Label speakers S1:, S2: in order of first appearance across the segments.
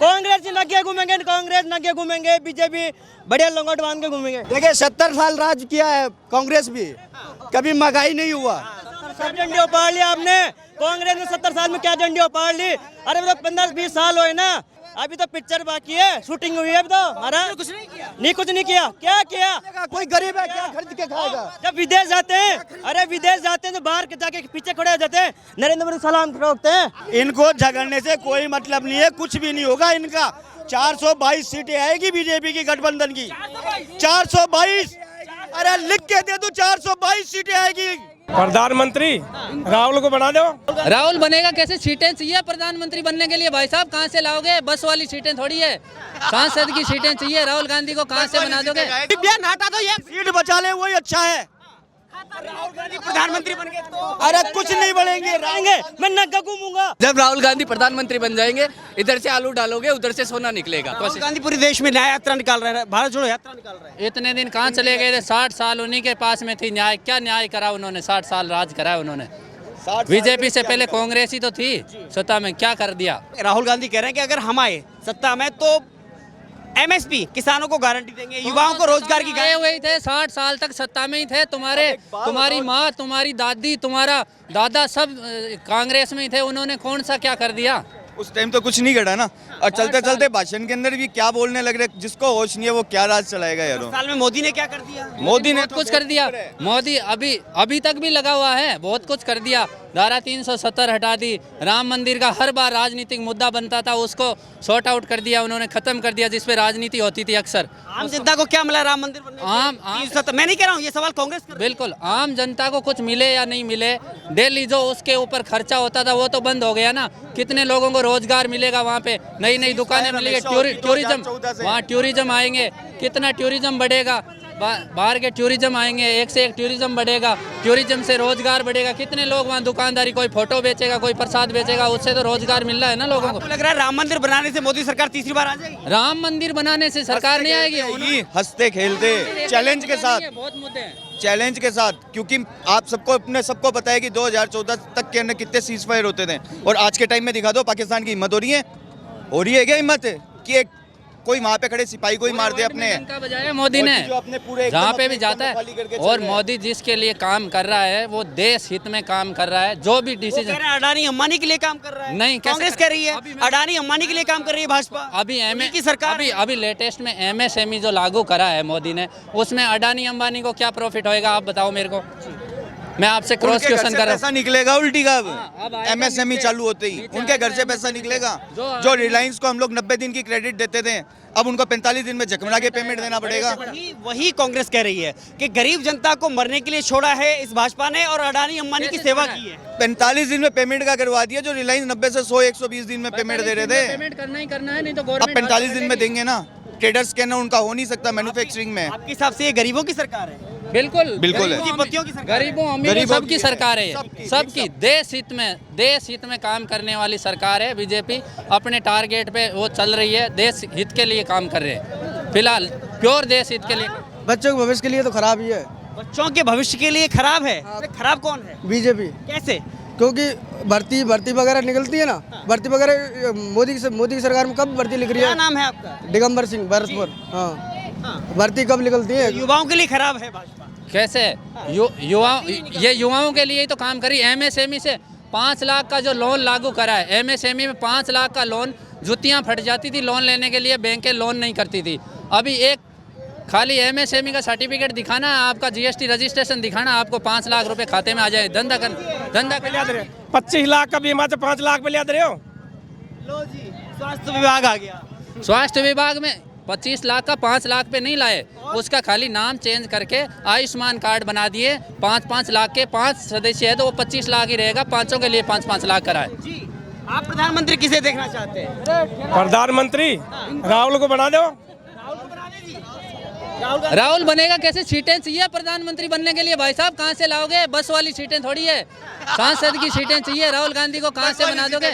S1: कांग्रेस नंगे घूमेंगे, कांग्रेस नंगे घूमेंगे, बीजेपी बढ़िया लंगोट बांध के घूमेंगे।
S2: देखिए 70 साल राज किया है कांग्रेस भी, कभी महंगाई नहीं हुआ।
S1: सब झंडी उपाड़ लिया आपने, कांग्रेस ने 70 साल में क्या झंडी उपाड़ ली? अरे वो तो 15-20 साल हुए ना, अभी तो पिक्चर बाकी है, शूटिंग हुई है अभी तो। हमारा कुछ नहीं किया, क्या किया?
S2: कोई गरीब है क्या खरीद के खाएगा?
S1: जब विदेश जाते हैं, अरे विदेश जाते हैं तो बाहर के जाके पीछे खड़े हो जाते हैं, नरेंद्र मोदी सलाम ठोकते हैं।
S2: इनको झगड़ने से कोई मतलब नहीं है, कुछ भी नहीं होगा इनका। 422 सीटें आएगी बीजेपी की गठबंधन की, 422। अरे लिख के दे दो, 422 सीटें आएगी।
S3: प्रधानमंत्री राहुल को बना दो।
S4: राहुल बनेगा कैसे? सीटें चाहिए प्रधानमंत्री बनने के लिए भाई साहब, कहाँ से लाओगे? बस वाली सीटें थोड़ी है, सांसद की सीटें चाहिए। राहुल गांधी को कहाँ से बना दोगे?
S2: हटा दो, ये सीट बचा ले वही अच्छा है।
S1: राहुल गांधी प्रधानमंत्री बन गए तो
S2: अरे कुछ नहीं बढ़ेंगे,
S1: रहेंगे, मैं नंगा घूमूंगा।
S5: जब राहुल गांधी प्रधानमंत्री बन जाएंगे, इधर से आलू डालोगे उधर से सोना निकलेगा।
S1: राहुल गांधी पूरे देश में न्याय यात्रा निकाल रहे हैं, भारत जोड़ो यात्रा निकाल रहे हैं।
S4: इतने दिन कहाँ चले गए थे? 60 साल उन्हीं के पास में थी। न्याय क्या न्याय करा उन्होंने? 60 साल राज करा उन्होंने। बीजेपी से पहले कांग्रेस ही तो थी सत्ता में, क्या कर दिया?
S1: राहुल गांधी कह रहे हैं कि अगर हम आए सत्ता में तो एमएसपी किसानों को गारंटी देंगे, युवाओं को रोजगार की
S4: गए हुए थे, 60 साल तक सत्ता में ही थे। तुम्हारी माँ, तुम्हारी दादी, तुम्हारा दादा सब कांग्रेस में ही थे। उन्होंने कौन सा क्या कर दिया?
S6: उस टाइम तो कुछ नहीं घटा ना, और चलते चलते भाषण के अंदर भी क्या बोलने लग रहे, जिसको होश नहीं है वो क्या राज चलाएगा यार।
S1: साल में मोदी ने क्या कर दिया?
S6: मोदी ने
S4: बहुत कुछ कर दिया। मोदी अभी तक भी लगा हुआ है, बहुत कुछ कर दिया। धारा 370 हटा दी, राम मंदिर का हर बार राजनीतिक मुद्दा बनता था उसको सॉर्ट आउट कर दिया उन्होंने, खत्म कर दिया, जिसपे राजनीति होती थी अक्सर।
S1: आम जनता को क्या मिला राम मंदिर बनने से? मैं नहीं कह रहा हूँ, ये सवाल कांग्रेस कर।
S4: बिल्कुल, आम जनता को कुछ मिले या नहीं मिले, डेली जो उसके ऊपर खर्चा होता था वो तो बंद हो गया ना। कितने लोगों को रोजगार मिलेगा वहाँ पे, नई दुकानें मिलेगी, टूरिज्म, वहाँ टूरिज्म आएंगे, कितना टूरिज्म बढ़ेगा, बाहर के टूरिज्म आएंगे, एक से एक टूरिज्म बढ़ेगा, टूरिज्म से रोजगार बढ़ेगा। कितने लोग वहाँ दुकानदारी, कोई फोटो बेचेगा, कोई प्रसाद बेचेगा, उससे तो रोजगार मिल रहा है ना लोगों को।
S1: लग रहा है राम मंदिर बनाने से मोदी सरकार तीसरी बार आ जाएगी?
S4: राम मंदिर बनाने से सरकार नहीं आएगी,
S6: हंसते खेलते चैलेंज के साथ,
S4: बहुत मुद्दे हैं
S6: चैलेंज के साथ, क्योंकि आप सबको पता है कि 2014 तक के अंदर कितने सीज फायर होते थे, और आज के टाइम में दिखा दो पाकिस्तान की हिम्मत हो रही है क्या हिम्मत कि एक कोई वहाँ पे खड़े सिपाही को ही मार दे अपने?
S4: बजाया मोदी ने जहाँ पे भी जाता है। और मोदी जिसके लिए काम कर रहा है वो देश हित में काम कर रहा है। जो भी डिसीजन,
S1: अडानी अंबानी के लिए काम कर रहा है।
S4: नहीं,
S1: कांग्रेस कह रही है अडानी अंबानी के लिए काम कर रही है भाजपा।
S4: अभी
S1: की सरकार
S4: अभी लेटेस्ट में MSME जो लागू करा है मोदी ने, उसमें अडानी अंबानी को क्या प्रॉफिट होएगा आप बताओ मेरे को? मैं आपसे क्रॉस क्वेश्चन कर रहा हूँ।
S6: पैसा निकलेगा उल्टी का, MSME चालू होते ही उनके घर से पैसा निकलेगा। जो रिलायंस को हम लोग 90 दिन की क्रेडिट देते थे, अब उनको 45 दिन में झकमरा के पेमेंट देना पड़ेगा।
S1: वही कांग्रेस कह रही है कि गरीब जनता को मरने के लिए छोड़ा है इस भाजपा ने, और अडानी अंबानी की सेवा की है।
S6: 45 दिन में पेमेंट का करवा दिया, जो रिलायंस 90 से 100-120 दिन में पेमेंट दे रहे थे,
S4: पेमेंट करना ही करना है, नहीं तो
S6: अब 45 दिन में देंगे ना। ट्रेडर्स के ना उनका हो नहीं सकता मैन्युफैक्चरिंग में।
S1: आपके हिसाब से ये गरीबों की सरकार है?
S4: बिल्कुल
S6: है।
S4: गरीबों अमीरों सबकी सरकार है, सबकी देश हित में काम करने वाली सरकार है बीजेपी। अपने टारगेट पे वो चल रही है, देश हित के लिए काम कर रहे हैं फिलहाल, प्योर देश हित के लिए।
S2: बच्चों के भविष्य के लिए तो खराब ही है।
S1: बच्चों के भविष्य के लिए खराब है? खराब कौन है?
S2: बीजेपी।
S1: कैसे?
S2: क्योंकि भर्ती वगैरह निकलती है ना, भर्ती वगैरह मोदी की सरकार में कब भर्ती लिख रही है?
S1: क्या नाम है आपका?
S2: दिगंबर सिंह भरतपुर। हाँ, भर्ती कब निकलती है?
S1: युवाओं के लिए खराब है भाजपा।
S4: कैसे? युवाओं के लिए ही तो काम करी। MSME से 5 लाख का जो लोन लागू करा है, MSME में 5 लाख का लोन, जुतियां फट जाती थी लोन लेने के लिए, बैंकें लोन नहीं करती थी। अभी एक खाली MSME का सर्टिफिकेट दिखाना, आपका GST रजिस्ट्रेशन दिखाना, आपको 5 लाख रुपए खाते में आ जाए। धंधा कर
S3: 25 लाख का बीमा तो 5 लाख पे लिया दे रहे हो।
S1: लो जी, स्वास्थ्य विभाग आ गया।
S4: स्वास्थ्य विभाग में 25 लाख का 5 लाख पे नहीं लाए, उसका खाली नाम चेंज करके आयुष्मान कार्ड बना दिए। 5-5 लाख के 5 सदस्य है तो वो 25 लाख ही रहेगा, पांचों के लिए 5-5 लाख कराए।
S1: जी, आप प्रधानमंत्री किसे देखना चाहते हैं?
S3: प्रधानमंत्री राहुल को बना दो।
S4: राहुल बनेगा कैसे? सीटें चाहिए प्रधानमंत्री बनने के लिए भाई साहब, कहाँ से लाओगे? बस वाली सीटें थोड़ी है, सांसद की सीटें चाहिए। राहुल गांधी को कहाँ से बना दोगे?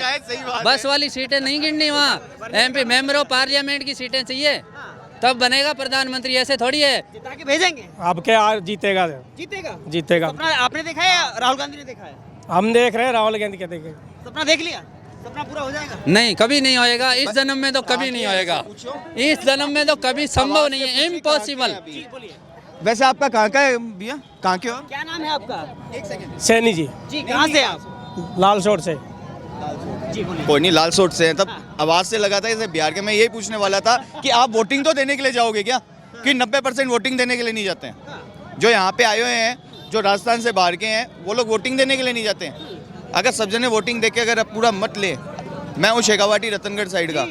S4: बस वाली सीटें नहीं गिननी, वहाँ MP मेंबर ऑफ पार्लियामेंट की सीटें चाहिए, तब बनेगा प्रधानमंत्री। ऐसे थोड़ी है
S1: जिता के भेजेंगे।
S3: अब क्या जीतेगा?
S1: जीतेगा। आपने देखा है राहुल गांधी ने देखा है?
S3: हम देख रहे हैं राहुल गांधी के देखे।
S1: सपना देख लिया? सपना पूरा हो जाएगा?
S4: नहीं, कभी नहीं होएगा इस जन्म में, तो कभी नहीं होएगा इस जन्म में, तो कभी संभव नहीं है, इम्पॉसिबल।
S6: वैसे आपका कहाँ का है भैया, कहाँ के हो?
S1: क्या नाम है आपका?
S3: सैनी जी,
S1: जी, कहाँ से आप?
S3: लाल शोर से।
S1: जी बोलिए।
S6: कोई नहीं, लाल सोट से हैं। तब आवाज से लगा था जैसे बिहार के। मैं यही पूछने वाला था कि आप वोटिंग तो देने के लिए जाओगे क्या, कि 90% वोटिंग देने के लिए नहीं जाते हैं? जो यहाँ पे आए हुए हैं, जो राजस्थान से बाहर के हैं, वो लोग वोटिंग देने के लिए नहीं जाते हैं। अगर सब जने वोटिंग देके अगर अब पूरा मत ले, मैं हूँ शेखावाटी रतनगढ़ साइड का,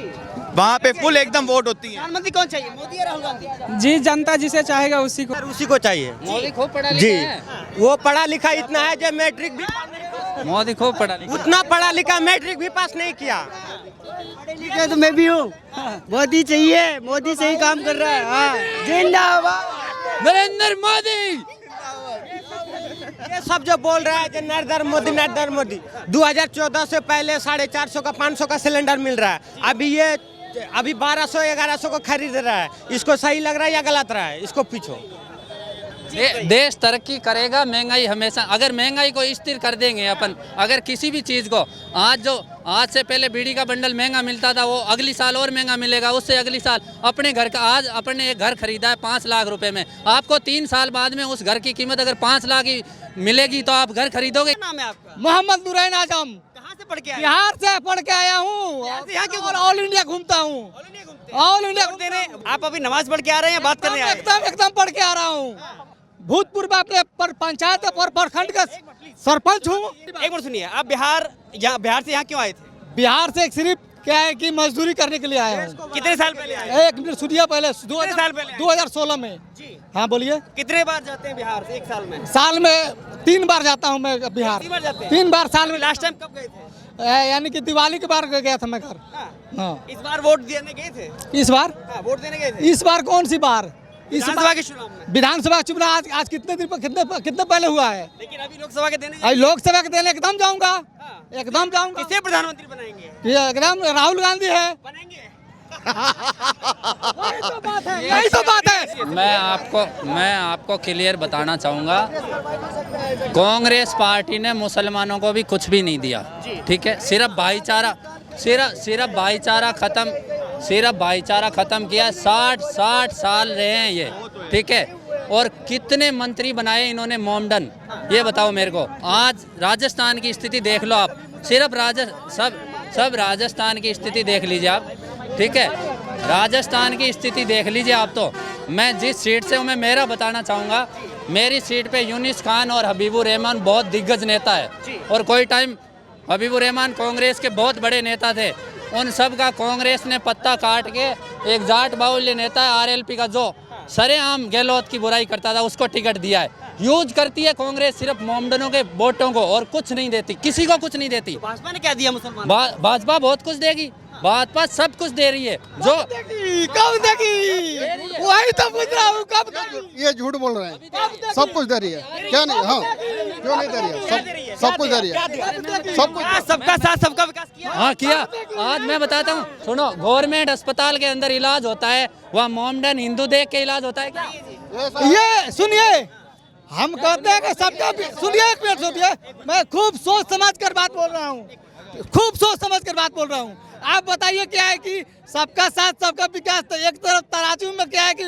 S6: वहाँ पे फुल एकदम वोट होती है।
S1: प्रधानमंत्री कौन चाहिए, मोदी या राहुल गांधी?
S3: जी, जनता जिसे चाहेगा उसी को।
S2: उसी को चाहिए।
S4: मोदी खूब पढ़ा
S2: जी,
S4: लिखा है,
S2: वो पढ़ा लिखा इतना है जो मैट्रिक भी,
S4: मोदी खूब पढ़ा लिखा।
S2: उतना पढ़ा लिखा मैट्रिक भी पास नहीं किया।
S1: ठीक है, तो मैं भी हूँ। मोदी चाहिए, मोदी से ही काम कर रहा है। हाँ, जिंदाबाद
S4: नरेंद्र मोदी।
S2: ये सब जो बोल रहा है कि नरेंद्र मोदी 2014 से पहले 450 का 500 का सिलेंडर मिल रहा है, अभी 1200-1100 को खरीद रहा है। इसको सही लग रहा है या गलत रहा है, इसको पूछो।
S4: देश तरक्की करेगा, महंगाई हमेशा, अगर महंगाई को स्थिर कर देंगे अपन, अगर किसी भी चीज़ को, आज से पहले बीड़ी का बंडल महंगा मिलता था, वो अगली साल और महंगा मिलेगा, उससे अगली साल। अपने घर का, आज अपने एक घर खरीदा है 5 लाख रुपए में, आपको 3 साल बाद में उस घर की कीमत अगर 5 लाख की मिलेगी तो आप घर खरीदोगे।
S1: क्या नाम है आपका?
S3: मोहम्मद नूरैन आजम,
S1: कहाँ से पढ़ के आए?
S3: बिहार से पढ़ के आया हूँ,
S1: यहाँ क्यों?
S3: ऑल इंडिया घूमता हूँ, ऑल इंडिया
S1: देने आप अभी नमाज पढ़ के आ रहे हैं, बात करने आए हैं?
S3: एकदम पढ़ के आ रहा हूँ। भूतपूर्व अपने पंचायत और प्रखंड का सरपंच हूँ।
S1: एक मिनट सुनिए, आप बिहार से यहाँ क्यों आए थे?
S3: बिहार से सिर्फ क्या है कि मजदूरी करने के लिए आया हूँ।
S1: कितने साल पहले आए?
S3: एक मिनट सुनिए, पहले
S1: साल पहले आए?
S3: 2016 में।
S1: जी।
S3: हाँ बोलिए।
S1: कितने बार जाते हैं बिहार से एक साल में?
S3: साल में 3 बार जाता हूँ मैं बिहार।
S1: 3 बार जाते हैं?
S3: 3 बार साल में।
S1: लास्ट टाइम कब गए थे?
S3: यानी कि दिवाली के बार गया था मैं घर। हाँ,
S1: इस बार वोट देने गए थे?
S3: इस बार
S1: वोट देने गए थे?
S3: इस बार कौन सी बार? इस
S1: विधानसभा के चुनाव में?
S3: विधानसभा चुनाव आज कितने दिन कितने पहले हुआ है?
S1: लेकिन अभी लोकसभा के देने
S3: अभी लोकसभा के देने एकदम जाऊंगा, एकदम जाऊंगा।
S1: किसे प्रधानमंत्री बनाएंगे?
S3: ये एकदम राहुल गांधी है।
S1: बनेंगे।
S3: यही तो बात है।
S4: मैं आपको क्लियर बताना चाहूँगा, कांग्रेस पार्टी ने मुसलमानों को भी कुछ भी नहीं दिया, ठीक है? सिर्फ भाईचारा खत्म किया। 60 साल रहे हैं ये, ठीक है? और कितने मंत्री बनाए इन्होंने मोमडन, ये बताओ मेरे को। आज राजस्थान की स्थिति देख लो आप, सब राजस्थान की स्थिति देख लीजिए आप, ठीक है? राजस्थान की स्थिति देख लीजिए आप। तो मैं जिस सीट से हूँ, मैं मेरा बताना चाहूँगा, मेरी सीट पे यूनिस खान और हबीबुर रहमान बहुत दिग्गज नेता है, और कोई टाइम हबीबुर रहमान कांग्रेस के बहुत बड़े नेता थे। उन सब का कांग्रेस ने पत्ता काट के एक जाट बाहुल्य नेता है आरएलपी का, जो सरेआम गहलोत की बुराई करता था, उसको टिकट दिया है। यूज करती है कांग्रेस सिर्फ मोमडनों के वोटों को, और कुछ नहीं देती, किसी को कुछ नहीं देती।
S1: भाजपा ने क्या दिया मुसलमान?
S4: भाजपा बहुत कुछ देगी, भाजपा सब कुछ दे रही है। जो
S3: कब देगी? वही तो पूछ रहा हूँ, कब देगी?
S7: ये झूठ बोल रहे हैं, सब कुछ दे रही है। क्या नहीं? हाँ, क्यों नहीं दे रही है? सब कुछ दे रही है, सब कुछ।
S1: सबका साथ सबका विकास किया?
S4: हाँ किया। आज मैं बताता हूँ, सुनो, गवर्नमेंट अस्पताल के अंदर इलाज होता है, वहाँ मोमडन हिंदू देख के इलाज होता है क्या?
S3: ये सुनिए, हम कहते हैं कि सबका, सुनिए एक मिनट सुनिए, मैं खूब सोच समझ कर बात बोल रहा हूँ, खूब सोच समझ कर बात बोल रहा हूँ। आप बताइए क्या है कि सबका साथ सबका विकास, तो एक तरफ तराजू में क्या है कि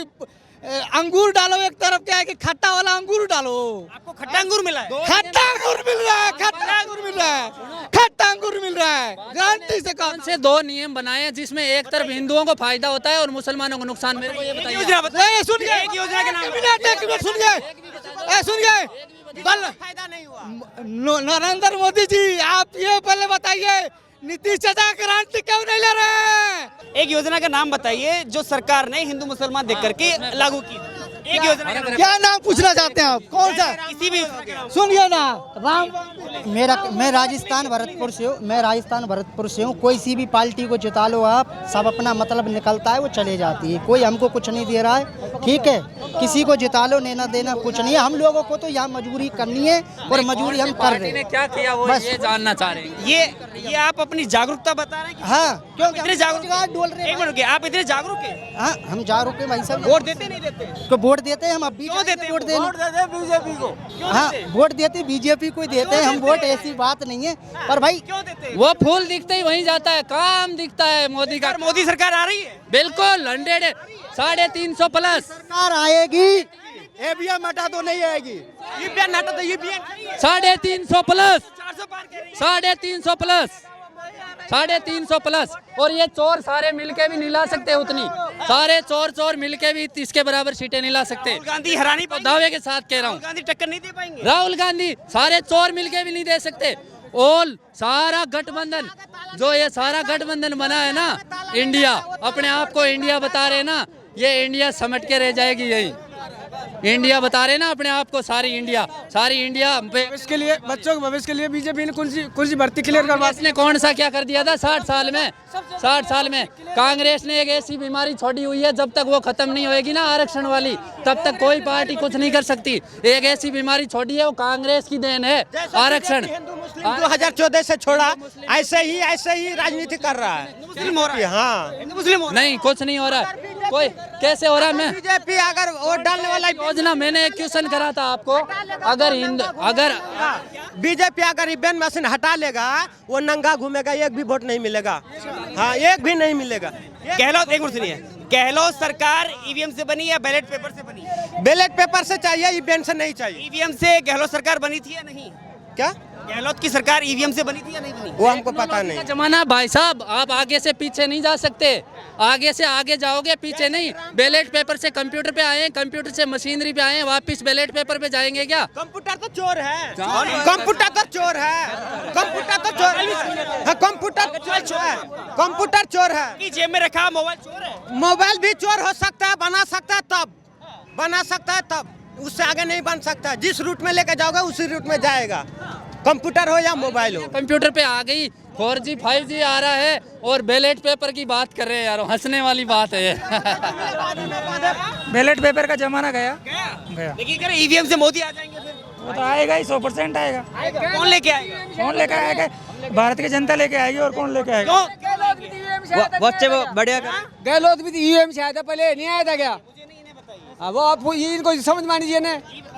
S3: अंगूर डालो, एक तरफ क्या है कि खट्टा वाला अंगूर डालो।
S1: आपको खट्टा अंगूर मिला है?
S3: खट्टा अंगूर मिल रहा है, खट्टा अंगूर मिल रहा है, खट्टा अंगूर मिल रहा है, गारंटी से। कौन
S4: से 2 नियम बनाए हैं जिसमें एक तरफ हिंदुओं को फायदा होता है और मुसलमानों को नुकसान? मेरे को ये बताइए।
S3: सुनिए,
S1: एक योजना के नाम
S3: सुनिए,
S1: फायदा नहीं हुआ।
S3: नरेंद्र मोदी जी, आप ये पहले बताइए, नीतीश चाचा गारंटी क्यों नहीं ले रहे हैं?
S1: एक योजना का नाम बताइए जो सरकार ने हिंदू मुसलमान देख करके लागू की। एक योजना का नाम।
S3: क्या नाम पूछना चाहते हैं आप? कौन सा?
S1: किसी भी
S3: सुनिए ना, राम।
S8: मैं राजस्थान भरतपुर से हूँ। कोई सी भी पार्टी को जिता लो आप, सब अपना मतलब निकलता है, वो चले जाती है। कोई हमको कुछ नहीं दे रहा है, ठीक है? किसी को जिता लो, लेना देना कुछ नहीं है। हम लोगों को तो यहाँ मजबूरी करनी है, और मजबूरी हम कर रहे हैं।
S4: क्या किया वो
S8: बस
S4: ये जानना चाह रहे हैं।
S1: ये आप अपनी जागरूकता बता रहे हैं?
S8: हाँ, क्योंकि
S1: इतने जागरूक
S8: बोल रहे
S1: हैं? एक मिनट, आप इतने जागरूक हैं?
S8: हाँ, हम जागरूक हैं भाई साहब।
S1: वोट देते नहीं देते?
S8: तो वोट वोट देते हैं हम, अब बीजेपी वोट देते बीजेपी को। हाँ, वोट देते बीजेपी को देते हैं हम वोट, ऐसी बात नहीं है। पर भाई
S4: वो फूल दिखते ही वहीं जाता है, काम दिखता है मोदी का।
S2: मोदी सरकार आ रही है,
S4: बिल्कुल 100 350 प्लस
S8: सरकार आएगी,
S3: ईवीएम हटा तो नहीं आएगी।
S2: ईवीएम हटा तो ईवीएम
S4: 350 प्लस,
S2: 400 पार करेगी।
S4: 350 प्लस, 350 प्लस। और ये चोर सारे मिलके भी नहीं ला सकते उतनी, सारे चोर मिलके भी इसके बराबर सीटें नहीं ला सकते।
S2: राहुल गांधी हरानी
S4: तो दावे के साथ कह रहा हूँ,
S2: गांधी टक्कर नहीं दे पाएंगे।
S4: राहुल गांधी सारे चोर मिलके भी नहीं दे सकते। और सारा गठबंधन, जो ये सारा गठबंधन बना है ना, इंडिया अपने आप को इंडिया बता रहे ना, ये इंडिया समट के रह जाएगी। यही इंडिया बता रहे ना अपने आप को, सारी इंडिया
S3: इसके लिए बच्चों के भविष्य के लिए बीजेपी ने कुछ भर्ती क्लियर करवा।
S4: इसने कौन सा क्या कर दिया था 60 साल में कांग्रेस ने एक ऐसी बीमारी छोड़ी हुई है, जब तक वो खत्म नहीं होएगी ना आरक्षण वाली, तब तक कोई पार्टी कुछ नहीं कर सकती। एक ऐसी बीमारी छोड़ी है, वो कांग्रेस की देन है आरक्षण।
S2: 2014 से छोड़ा, ऐसे ही राजनीति कर रहा है। मुस्लिम हो रहा है, हाँ मुस्लिम
S4: नहीं, कुछ नहीं हो रहा। कोई कैसे हो रहा है? मैं
S2: बीजेपी अगर वोट डालने वाला
S4: योजना, मैंने एक क्वेश्चन करा था आपको, अगर
S2: बीजेपी अगर ईवीएम मशीन हटा लेगा, वो नंगा घूमेगा, एक भी वोट नहीं मिलेगा। हाँ, एक भी नहीं मिलेगा। गहलोत, एक मिनट सुनिए, गहलोत सरकार ईवीएम से बनी या बैलेट पेपर से बनी? बैलेट पेपर से चाहिए, ईवीएम से नहीं चाहिए। ईवीएम से गहलोत सरकार बनी थी या नहीं? क्या गहलोत की सरकार ईवीएम से बनी थी या नहीं बनी? वो हमको पता नहीं।
S4: जमाना भाई साहब, आप आगे से पीछे नहीं जा सकते, आगे से आगे जाओगे, पीछे नहीं। बैलेट पेपर से कंप्यूटर पे आए, कंप्यूटर से मशीनरी पे आए, वापस बैलेट पेपर पे जाएंगे क्या?
S2: कंप्यूटर तो चोर है, कंप्यूटर तो चोर है, कंप्यूटर तो चोर है, कंप्यूटर चोर है। जेब में रखा मोबाइल चोर है। मोबाइल भी चोर हो सकता है, बना सकता है तब, उससे आगे नहीं बन सकता। जिस रूट में लेके जाओगे उसी रूट में जाएगा, कंप्यूटर हो या मोबाइल हो।
S4: कंप्यूटर पे आ गई, 4G 5G आ रहा है, और बैलेट पेपर की बात कर रहे हैं यार, हंसने वाली बात है।
S3: बैलेट पेपर का जमाना गया।
S2: लेकिन अगर ईवीएम से मोदी आ जाएंगे फिर
S3: वो तो आएगा ही, 100% आएगा।
S2: कौन लेके आएगा?
S3: भारत की जनता लेके आएगी, और कौन लेके आएगा?
S1: बच्चे वो बढ़िया
S3: गहलोत भी ईवीएम से आया था, पहले नहीं आया था क्या? वो आप इनको समझ मान लीजिए ना।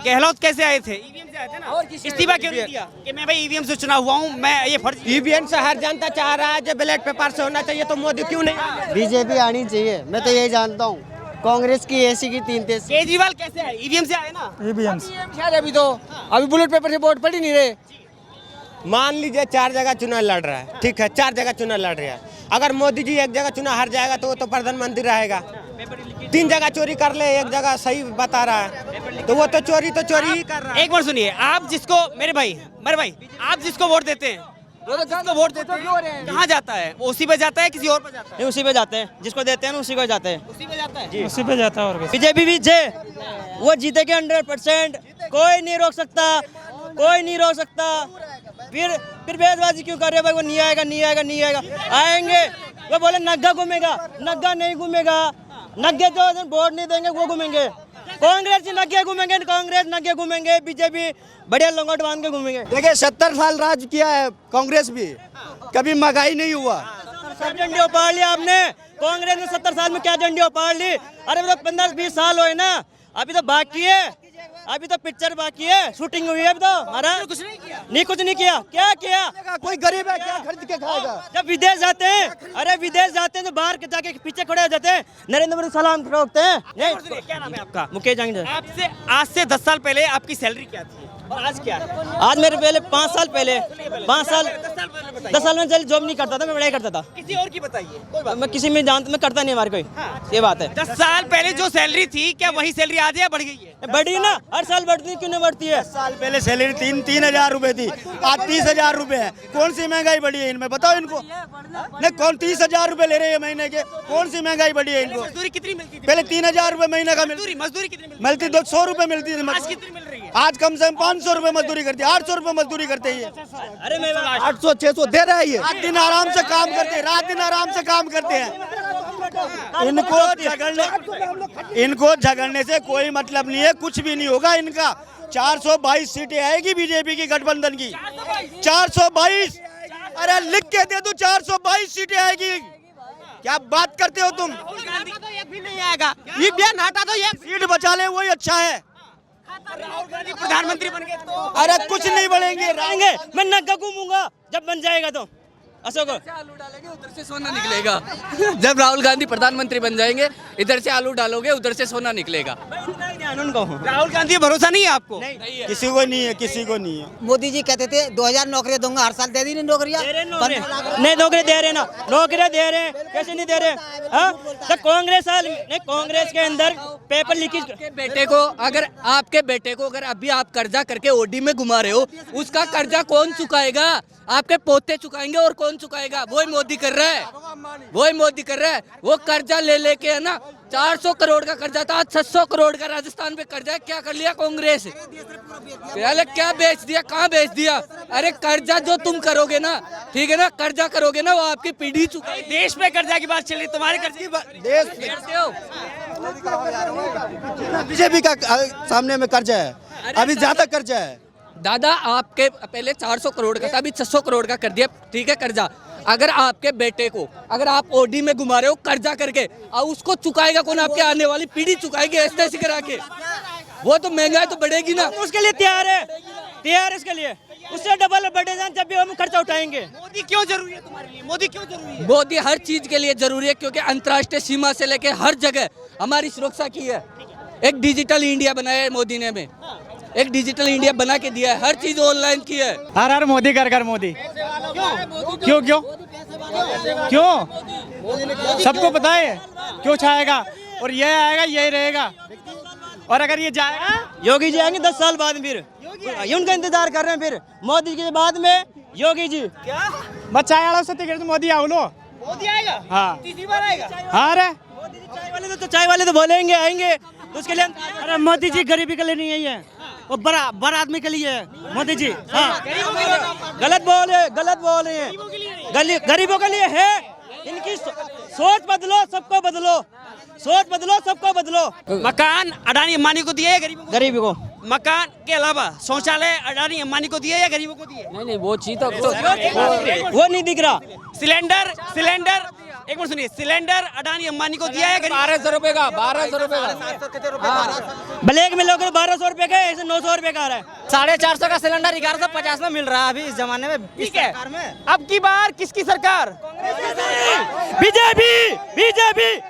S2: गहलोत कैसे आए थे? ईवीएम से आए थे ना। इस्तीफा क्यों नहीं दिया कि मैं भाई ईवीएम से चुना हुआ हूँ, मैं ये फर्ज। ईवीएम से हर जनता चाह रहा है, जब बैलेट पेपर से होना चाहिए, तो मोदी क्यों नहीं?
S8: बीजेपी आनी चाहिए, मैं तो यही जानता हूँ। कांग्रेस की ऐसी की 3
S2: केजरीवाल कैसे आए? ईवीएम से आए ना।
S3: ईवीएम से अभी बुलेट पेपर से वोट पड़ी नहीं रहे।
S2: मान लीजिए 4 जगह चुनाव लड़ रहा है, ठीक है, 4 जगह चुनाव लड़ रहा है। अगर मोदी जी एक जगह चुनाव हार जाएगा, तो वो तो प्रधानमंत्री रहेगा। 3 जगह चोरी कर ले, एक जगह सही बता रहा है, तो वो तो चोरी ही कर रहा है। एक बार सुनिए, आप जिसको मेरे भाई आप जिसको वोट देते हैं, वोट देते हैं, कहाँ जाता है? वो उसी पे जाता है, किसी और पे जाता है?
S1: उसी पे जाते हैं, जिसको देते हैं ना उसी को जाते हैं।
S2: उसी पे जाता है।
S1: जी,
S3: उसी पे जाता है। और
S1: बीजेपी भी जे वो जीतेगी 100%, कोई नहीं रोक सकता। फिर बेजबाजी क्यों कर रहे हैं भाई? वो नहीं आएगा। आएंगे, वो बोले नग्गा घूमेगा, नग्गा नहीं घूमेगा। नग्गे जो वोट नहीं देंगे वो घूमेंगे। कांग्रेस नग्गे घूमेंगे, बीजेपी बढ़िया लंगोट बांध के घूमेंगे।
S3: देखिए 70 साल राज किया है कांग्रेस भी, कभी महंगाई नहीं हुआ।
S1: सब झंडी उपाड़ लिया आपने, कांग्रेस ने 70 साल में क्या झंडी उपाड़ ली? अरे वो तो 15-20 साल हुए ना, अभी तो बाकी है, अभी तो पिक्चर बाकी है, शूटिंग हुई है अभी तो। हमारा कुछ नहीं किया। क्या किया?
S3: कोई गरीब है क्या खरीद के खाएगा?
S1: जब विदेश जाते हैं तो बाहर के जाके पीछे खड़े हो जाते हैं, नरेंद्र मोदी सलाम ठोकते हैं।
S2: क्या नाम है आपका?
S1: मुकेश जंग।
S2: आपसे आज से 10 साल पहले आपकी सैलरी क्या थी और आज क्या है?
S1: आज मेरे पहले 5 साल पहले 10 साल में जॉब नहीं करता था, मैं पढ़ाई करता था।
S2: किसी और की बताइए।
S1: मैं किसी में मैं करता नहीं, हमारे कोई ये बात है।
S2: 10 साल पहले जो सैलरी थी, क्या वही सैलरी आज है या बढ़ गई है?
S1: बढ़ी ना, हर साल बढ़ती है, क्यों नहीं बढ़ती है?
S3: 10 साल पहले सैलरी 3,000 रुपए थी, आज 30,000 रुपए है। कौन सी महंगाई बढ़ी है इनमें? बताओ इनको। नहीं, कौन 30,000 रुपए ले रहे हैं महीने के? कौन सी महंगाई बढ़ी है इनको?
S2: मजदूरी कितनी मिलती थी?
S3: पहले 3,000 रुपए महीने का
S2: मजदूरी कितनी
S3: मिलती, 100 रुपए मिलती थी।
S2: आज कितनी मिल रही है?
S3: आज कम से कम 500 रुपए मजदूरी करती है, 800 रुपए मजदूरी करते हैं।
S1: अरे मैं
S3: 800-600 दे रहा है ये। रात दिन आराम से काम करते हैं, इनको झगड़ने से कोई मतलब नहीं है, कुछ भी नहीं होगा इनका। 422 सीटें आएगी बीजेपी की गठबंधन की, 422। अरे लिख के दे दो, 422 सीटें आएगी
S6: क्या बात करते हो तुम?
S2: तो एक भी नहीं आएगा, ईवीएम हटा दो, एक
S6: सीट बचा ले वही अच्छा है।
S2: राहुल गांधी प्रधानमंत्री बन गए तो
S6: अरे कुछ नहीं बढ़ेंगे,
S1: रहेंगे, मैं नग्गा घूमूंगा जब बन जाएगा तो अशोक।
S5: आलू डालेंगे उधर से सोना निकलेगा। जब राहुल गांधी प्रधानमंत्री बन जाएंगे, इधर से आलू डालोगे उधर से सोना निकलेगा।
S1: उनको
S2: राहुल गांधी भरोसा नहीं है आपको?
S6: किसी को नहीं है, किसी को नहीं है।
S8: मोदी जी कहते थे 2000 नौकरियां दूंगा, हर साल दे दी नहीं नौकरियां।
S1: नहीं नौकरी दे रहे ना, नौकरी दे रहे हैं, कैसे नहीं दे रहे? हाँ तो कांग्रेस नहीं, कांग्रेस के अंदर पेपर लीकेज।
S5: आपके बेटे को अगर अभी आप कर्जा करके ओडी में घुमा रहे हो, उसका कर्जा कौन चुकाएगा? आपके पोते चुकाएंगे और कौन चुकाएगा? वही मोदी कर रहा है, वही मोदी कर रहा है। वो कर्जा ले लेके है ना, 400 करोड़ का कर्जा था, 600 करोड़ का राजस्थान पे कर्जा है। क्या कर लिया कांग्रेस? पहले क्या बेच दिया, कहाँ बेच दिया? अरे कर्जा जो तुम करोगे ना, ठीक है ना, कर्जा करोगे ना, वो आपकी पीढ़ी चुकाएगी।
S2: देश पे कर्जा की बात चली, तुम्हारे कर्जे की बात
S5: करते हो।
S6: बीजेपी का सामने में कर्जा है, अभी ज्यादा कर्जा है।
S5: दादा आपके पहले 400 करोड़ का था, अभी 600 करोड़ का कर दिया, ठीक है कर्जा। अगर आपके बेटे को अगर आप ओडी में घुमा रहे हो कर्जा करके, और उसको चुकाएगा कौन? आपके आने वाली पीढ़ी चुकाएगी ऐसे करा के। वो तो महंगाई तो बढ़ेगी ना।
S1: उसके लिए तैयार है, तैयार इसके लिए, उससे डबल बढ़ेगा जब भी हम खर्चा उठाएंगे।
S2: मोदी क्यों जरूरी है तुम्हारे लिए? मोदी क्यों जरूरी है?
S5: मोदी हर चीज के लिए जरूरी है, क्योंकि अंतर्राष्ट्रीय सीमा से लेके हर जगह हमारी सुरक्षा की है। एक डिजिटल इंडिया बनाया है मोदी ने, हमें एक डिजिटल इंडिया बना के दिया है, हर चीज ऑनलाइन की है।
S3: हर मोदी कर मोदी। क्यों क्यों क्यों? सबको पता है क्यों छाएगा, और ये आएगा यही रहेगा। और अगर ये जाएगा,
S1: योगी जी आएंगे 10 साल बाद, फिर ये उनका इंतजार कर रहे हैं। फिर मोदी के बाद में योगी जी।
S3: बच्चा आया से मोदी आओ लो।
S2: मोदी आएगा?
S3: हाँ
S2: तीसरी बार आएगा?
S3: हाँ रे,
S1: चाय वाले तो बोलेंगे आएंगे, तो उसके लिए अरे मोदी जी गरीबी के लिए नहीं आई है, वो बड़ा आदमी के लिए है मोदी जी। हाँ गलत बोले हैं, गरीबों के लिए है। इनकी सोच बदलो, सबको बदलो, सोच बदलो, सबको बदलो।
S2: मकान अडानी अंबानी को दिए या
S1: गरीबी को?
S2: मकान के अलावा शौचालय अडानी अंबानी को दिए या गरीबों को दिए?
S5: नहीं वो चीज तो
S1: वो नहीं दिख रहा।
S2: सिलेंडर एक मिनट सुनिए, सिलेंडर अडानी अंबानी को दिया है?
S5: 1200 रुपए का, 1200 रुपए का।
S1: ब्लैक में लोग 1200 रुपए का, ऐसे 900 रुपए का आ रहा है।
S8: 450 का सिलेंडर 1150 में मिल रहा है अभी इस जमाने में।
S2: ठीक है, अब की बार किसकी सरकार?
S1: बीजेपी।